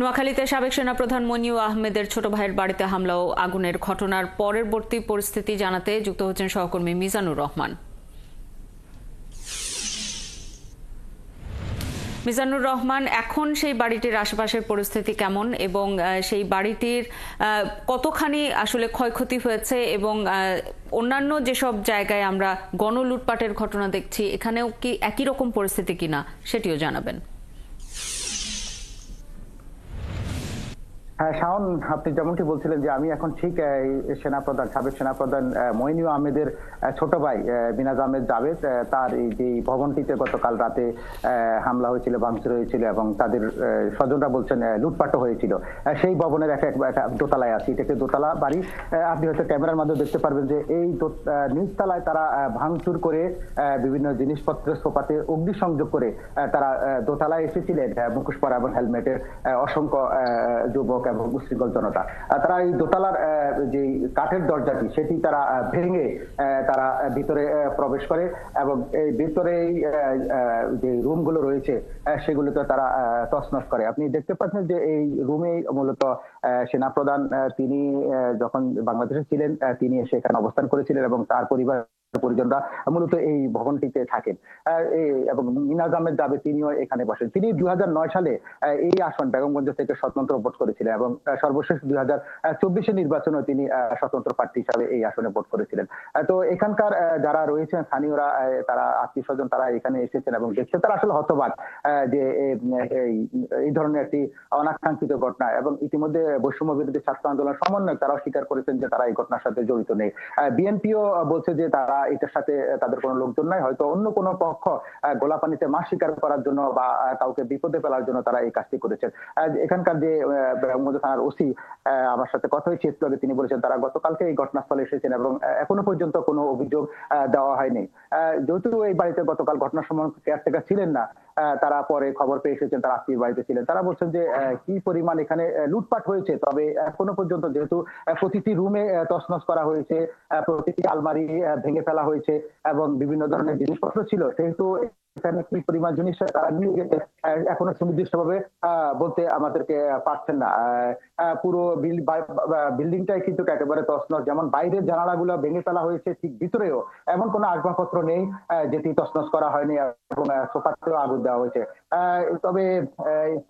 নোয়াখালীতে সাবেক সেনাপ্রধান মনিউ আহমেদের ছোট ভাইয়ের বাড়িতে হামলা ও আগুনের ঘটনার পরবর্তী পরিস্থিতি জানাতে যুক্ত হচ্ছেন সহকর্মী মিজানুর রহমান। মিজানুর রহমান, এখন সেই বাড়িটির আশেপাশের পরিস্থিতি কেমন এবং সেই বাড়িটির কতখানি আসলে ক্ষয়ক্ষতি হয়েছে এবং অন্যান্য যেসব জায়গায় আমরা গণলুটপাটের ঘটনা দেখছি এখানেও কি একই রকম পরিস্থিতি কিনা সেটিও জানাবেন। হ্যাঁ শাওন, আপনি যেমনটি বলছিলেন যে আমি এখন ঠিক সাবেক সেনাপ্রধান মইনুল আহমেদের ছোট ভাই মিনাজ আহমেদ জাভেদ তার এই যে ভবনটিতে গতকাল রাতে হামলা হয়েছিল, ভাঙচুর হয়েছিল এবং তাদের স্বজনরা বলছেন লুটপাটও হয়েছিল। সেই ভবনের একটা দোতলায় আছি, এটা একটি দোতলা বাড়ি। আপনি হয়তো ক্যামেরার মাধ্যমে দেখতে পারবেন যে এই নিচতলায় তারা ভাঙচুর করে বিভিন্ন জিনিসপত্রের সোফাতে অগ্নিসংযোগ করে তারা দোতলায় এসেছিলেন মুখোশ পরা এবং হেলমেটের অসংখ্য যুবক এবং উশৃঙ্খল জনতা। তারা এই দোতলার যে কাঠের দরজাটি সেটি তারা ভেঙে তারা ভিতরে প্রবেশ করে এবং এই ভিতরে যে রুমগুলো রয়েছে সেগুলোতে তারা তছনছ করে। আপনি দেখতে পাচ্ছেন যে এই রুমে মূলত সেনাপ্রধান তিনি যখন বাংলাদেশে ছিলেন তিনি সেখানে অবস্থান করেছিলেন এবং তার পরিজনরা মূলত এই ভবনটিতে থাকেন এবং মিনাজ আহমেদ জাভেদ তিনিও এখানে বসেন। তিনি 2009 সালে এই আসন বেগমগঞ্জ থেকে স্বতন্ত্র ভোট করেছিলেন এবং সর্বশেষ 2024 নির্বাচনে তিনি স্বতন্ত্র প্রার্থী হিসাবে এই আসনে ভোট করেছিলেন। তো এখানকার যারা রয়েছেন স্থানীয়রা, তারা আত্মীয় স্বজন তারা এখানে এসেছেন এবং দেখছে তারা আসলে হতবাক যে এই ধরনের একটি অনাকাঙ্ক্ষিত ঘটনা এবং ইতিমধ্যে বৈষম্য বিরোধী ছাত্র আন্দোলন সমন্বয়ক তারাও স্বীকার করেছেন যে তারা এই ঘটনার সাথে জড়িত নেই। বিএনপিও বলছে যে তারা এটার সাথে তাদের কোনো লোকজন নাই, হয়তো অন্য কোনো পক্ষ গোলাপানিতে মাছ শিকার করার জন্য বা কাউকে বিপদে ফেলার জন্য তারা এই কাজটি করেছেন। এখানকার যে থানার ওসি আমার সাথে কথা হয়েছে একটু আগে, তিনি বলেছেন তারা গতকালকে এই ঘটনাস্থলে এসেছেন এবং এখনো পর্যন্ত কোনো অভিযোগ দেওয়া হয়নি। যেহেতু এই বাড়িতে গতকাল ঘটনার সময় কেয়ারটেকার ছিলেন না, তারা পরে খবর পেয়ে এসেছেন, তারা আত্মীয় বাড়িতে ছিলেন। তারা বলছেন যে কি পরিমাণ এখানে লুটপাট হয়েছে, তবে এখনো পর্যন্ত যেহেতু প্রতিটি রুমে তছনছ করা হয়েছে, প্রতিটি আলমারি ভেঙে ফেলা হয়েছে এবং বিভিন্ন ধরনের জিনিসপত্র ছিল, সেহেতু এখানে কি পরিমাণ জিনিস তারা নিয়ে গেছে এখনো সুনির্দিষ্টভাবে বলতে আমাদেরকে পারছেন না। পুরো বিল্ডিংটাই কিন্তু একেবারে তছনছ, যেমন বাইরের জানালাগুলো ভেঙে ফেলা হয়েছে, ঠিক ভিতরেও এমন কোনো আসবাবপত্র নেই যেটি তছনছ করা হয়নি এবং সোফাতেও আগুন দেওয়া হয়েছে। তবে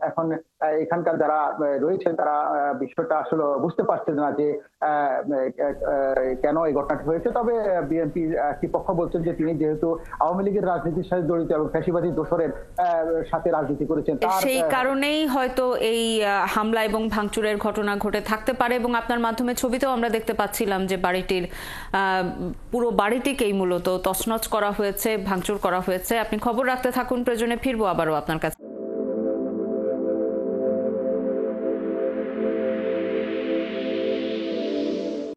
এখন এখানকার যারা রয়েছেন তারা বিষয়টা আসলে বুঝতে পারছেন না যে কেন এই ঘটনাটি হয়েছে। তবে বিএনপি একটি পক্ষ বলছেন যে তিনি যেহেতু আওয়ামী লীগের রাজনীতির সাথে জড়িত এবং ফ্যাসিবাদী দোসরের সাথে রাজনীতি করেছেন, সেই কারণেই হয়তো এই হামলা এবং ভাঙচুরের ঘটনা ঘটে থাকতে পারে। এবং আপনার মাধ্যমে ছবিতেও আমরা দেখতে পাচ্ছিলাম যে বাড়িটির পুরো বাড়িটিকেই মূলত তছনছ করা হয়েছে, ভাঙচুর করা হয়েছে। আপনি খবর রাখতে থাকুন, প্রয়োজনে ফিরবো আবারও আপনার